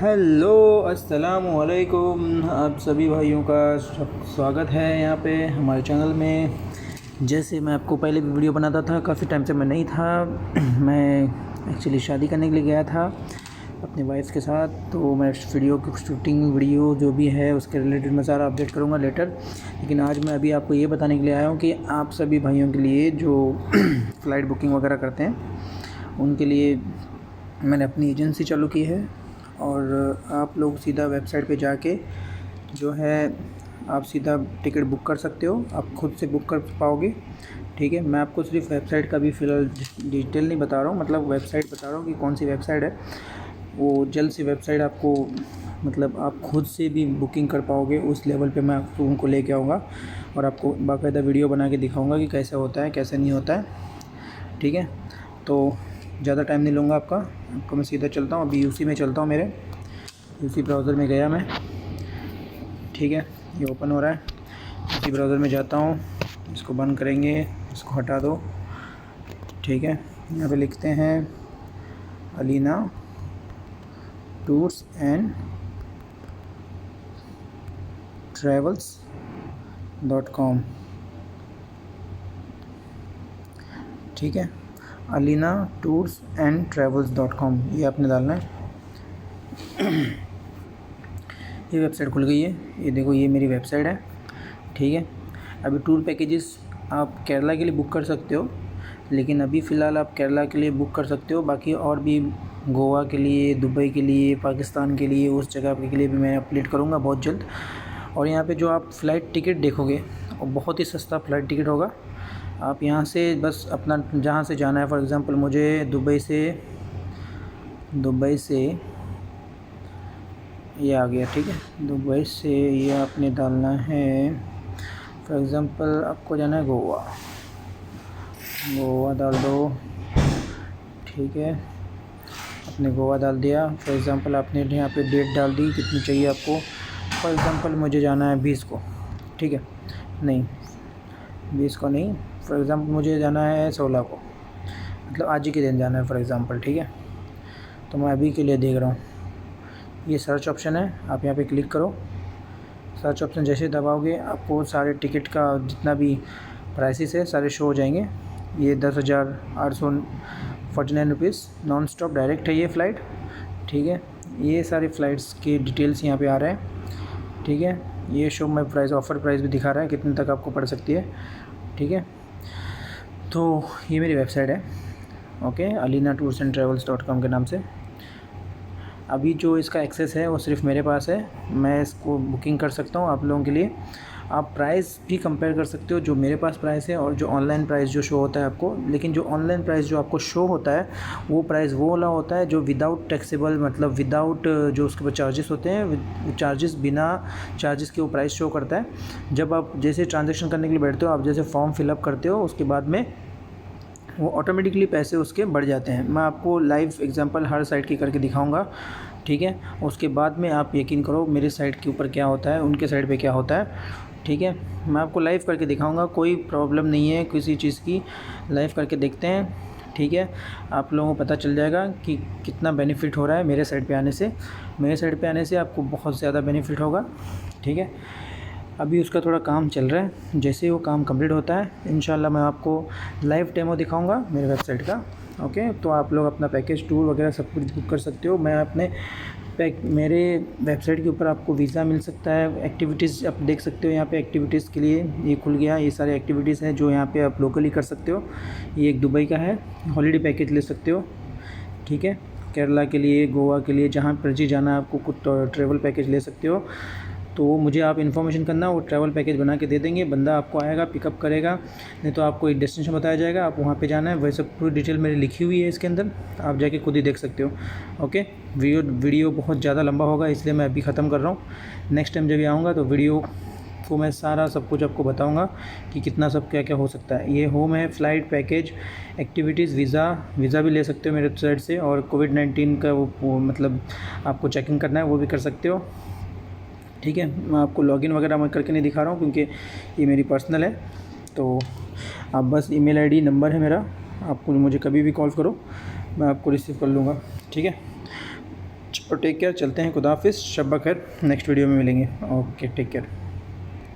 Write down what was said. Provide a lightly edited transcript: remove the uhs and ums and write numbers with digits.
Hello अस्सलामु अलैकुम। आप सभी भाइयों का स्वागत है यहाँ पे हमारे चैनल में। जैसे मैं आपको पहले भी वीडियो बनाता था, काफ़ी टाइम से मैं नहीं था। मैं एक्चुअली शादी करने के लिए गया था अपनी वाइफ के साथ, तो मैं वीडियो की शूटिंग वीडियो जो भी है उसके रिलेटेड मैं सारा अपडेट करूँगा लेटर। लेकिन आज मैं अभी आपको ये बताने के लिए आया हूँ कि आप सभी भाइयों के लिए जो फ़्लाइट बुकिंग वगैरह करते हैं उनके लिए मैंने अपनी एजेंसी चालू की है। और आप लोग सीधा वेबसाइट पे जाके जो है आप सीधा टिकट बुक कर सकते हो, आप खुद से बुक कर पाओगे। ठीक है, मैं आपको सिर्फ वेबसाइट का भी फ़िलहाल डिटेल नहीं बता रहा हूँ, मतलब वेबसाइट बता रहा हूँ कि कौन सी वेबसाइट है। वो जल्द सी वेबसाइट आपको मतलब आप खुद से भी बुकिंग कर पाओगे, उस लेवल पे मैं आपको उनको लेके आऊँगा और आपको बाकायदा वीडियो बना के दिखाऊँगा कि कैसे होता है कैसे नहीं होता है। ठीक है, तो ज़्यादा टाइम नहीं लूँगा आपको मैं सीधा चलता हूँ। अभी यूसी में चलता हूँ, मेरे यूसी ब्राउज़र में गया मैं। ठीक है, ये ओपन हो रहा है। यूसी ब्राउज़र में जाता हूँ, इसको बंद करेंगे, इसको हटा दो। ठीक है, यहाँ पे लिखते हैं अलीना टूर्स एंड ट्रैवल्स.com। ठीक है, अलीना टूर्स एंड ट्रैवल्स.com ये आपने डालना है। ये वेबसाइट खुल गई है, ये देखो ये मेरी वेबसाइट है। ठीक है, अभी टूर पैकेजेस आप केरला के लिए बुक कर सकते हो, लेकिन अभी फ़िलहाल आप केरला के लिए बुक कर सकते हो। बाकी और भी गोवा के लिए, दुबई के लिए, पाकिस्तान के लिए, उस जगह के लिए भी मैं अपडेट करूँगा बहुत जल्द। और यहाँ पे जो आप फ़्लाइट टिकट देखोगे वो बहुत ही सस्ता फ़्लाइट टिकट होगा। आप यहाँ से बस अपना जहाँ से जाना है, फॉर एग्ज़ाम्पल मुझे दुबई से ये आ गया। ठीक है, दुबई से ये आपने डालना है, फॉर एग्ज़ाम्पल आपको जाना है गोवा डाल दो। ठीक है, आपने गोवा डाल दिया। फॉर एग्ज़ाम्पल आपने यहाँ पे डेट डाल दी कितनी चाहिए आपको। फॉर एग्ज़ाम्पल मुझे जाना है 20 को। ठीक है, नहीं 20 को नहीं, फॉर एग्ज़ाम्पल मुझे जाना है 16 को, मतलब आज ही के दिन जाना है फॉर एग्ज़ाम्पल। ठीक है, तो मैं अभी के लिए देख रहा हूँ। ये सर्च ऑप्शन है, आप यहाँ पे क्लिक करो। सर्च ऑप्शन जैसे दबाओगे आपको सारे टिकट का जितना भी प्राइसेस है सारे शो हो जाएंगे। ये 10,849 रुपीज़ नॉन स्टॉप डायरेक्ट है ये फ़्लाइट। ठीक है, ये सारे फ़्लाइट्स के डिटेल्स यहाँ पे आ रहे हैं। ठीक है, ये शो में प्राइस, ऑफ़र प्राइस भी दिखा रहा है कितने तक आपको पड़ सकती है। ठीक है, तो ये मेरी वेबसाइट है, ओके, अलीना टूर्स एंड ट्रैवल्स.com के नाम से। अभी जो इसका एक्सेस है वो सिर्फ मेरे पास है, मैं इसको बुकिंग कर सकता हूँ आप लोगों के लिए। आप प्राइस भी कंपेयर कर सकते हो, जो मेरे पास प्राइस है और जो ऑनलाइन प्राइस जो शो होता है आपको। लेकिन जो ऑनलाइन प्राइस जो आपको शो होता है वो प्राइस वो वाला होता है जो विदाउट टैक्सेबल, मतलब विदाउट जो उसके ऊपर चार्जेस होते हैं, चार्जेस बिना चार्जेस के वो प्राइस शो करता है। जब आप जैसे ट्रांजेक्शन करने के लिए बैठते हो, आप जैसे फॉर्म फिलअप करते हो, उसके बाद में वो ऑटोमेटिकली पैसे उसके बढ़ जाते हैं। मैं आपको लाइव एग्जांपल हर साइट की करके दिखाऊंगा। ठीक है, उसके बाद में आप यकीन करो मेरे साइट के ऊपर क्या होता है, उनके साइट पे क्या होता है। ठीक है, मैं आपको लाइव करके दिखाऊंगा, कोई प्रॉब्लम नहीं है किसी चीज़ की। लाइव करके देखते हैं। ठीक है, आप लोगों को पता चल जाएगा कि कितना बेनिफिट हो रहा है मेरे साइट पे आने से। मेरे साइट पे आने से आपको बहुत ज़्यादा बेनिफिट होगा। ठीक है, अभी उसका थोड़ा काम चल रहा है, जैसे ही वो काम कंप्लीट होता है इंशाल्लाह मैं आपको लाइव डेमो दिखाऊंगा मेरे वेबसाइट का। ओके, तो आप लोग अपना पैकेज टूर वगैरह सब कुछ बुक कर सकते हो। मैं अपने मेरे वेबसाइट के ऊपर आपको वीज़ा मिल सकता है। एक्टिविटीज़ आप देख सकते हो, यहाँ पे एक्टिविटीज़ के लिए ये खुल गया। ये सारे एक्टिविटीज़ हैं जो यहाँ पे आप लोकली कर सकते हो। ये एक दुबई का है, हॉलीडे पैकेज ले सकते हो। ठीक है, केरला के लिए, गोवा के लिए, जहाँ पर जी जाना है आपको कुछ ट्रैवल पैकेज ले सकते हो। तो वो मुझे आप इन्फॉर्मेशन करना, वो ट्रैवल पैकेज बना के दे देंगे। बंदा आपको आएगा, पिकअप करेगा, नहीं तो आपको एक डेस्टिनेशन बताया जाएगा, आप वहाँ पे जाना है। वैसे पूरी डिटेल मेरी लिखी हुई है इसके अंदर, आप जाके खुद ही देख सकते हो। ओके, वीडियो बहुत ज़्यादा लंबा होगा इसलिए मैं अभी ख़त्म कर रहा हूँ। नेक्स्ट टाइम जब भी आऊँगा तो वीडियो को मैं सारा सब कुछ आपको बताऊँगा कि कितना सब क्या क्या हो सकता है। ये होम है, फ़्लाइट पैकेज, एक्टिविटीज़, वीज़ा भी ले सकते हो मेरे वेबसाइट से। और कोविड-19 का वो मतलब आपको चेकिंग करना है वो भी कर सकते हो। ठीक है, मैं आपको लॉगिन वगैरह मैं करके नहीं दिखा रहा हूँ क्योंकि ये मेरी पर्सनल है। तो आप बस ईमेल आईडी नंबर है मेरा, आपको मुझे कभी भी कॉल करो, मैं आपको रिसीव कर लूँगा। ठीक है। और टेक केयर, चलते हैं, खुदा हाफिज़, शब बखैर, नेक्स्ट वीडियो में मिलेंगे। Okay, take care.